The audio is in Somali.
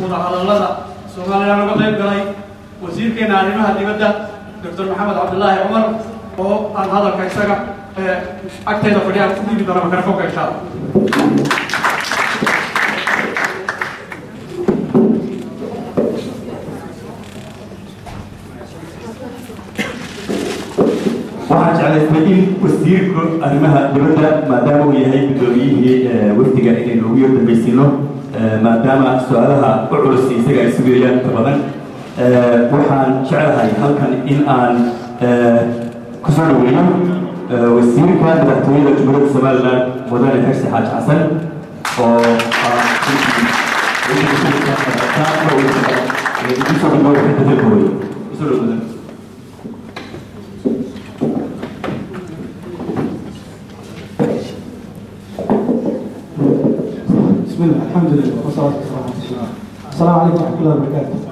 وعلى الله سؤال أنا قبل قليل وزير كنا علمها دبده دكتور محمد عبد الله عمر وعن هذا الكيسرة أكتر فريق كل بدنا مكرفوك إن شاء الله. waxaan jeclaystay in wasiirku arrimaha dibadda maadaama uu yahay gudoomiyihii wafdiga inaynu ugu dambaysiino maadaama su'aalaha u culus isaga ay sugayaan inta badan waxaan jeclahay halkan in aan ku soo dhaweeyo wasiirka madaxtooyada Jamhuuriyadda Somaliland mudane Xirsi Xaaji Xasan oo بسم الله الحمد لله والصلاة والسلام على رسول الله. السلام عليكم ورحمة الله وبركاته.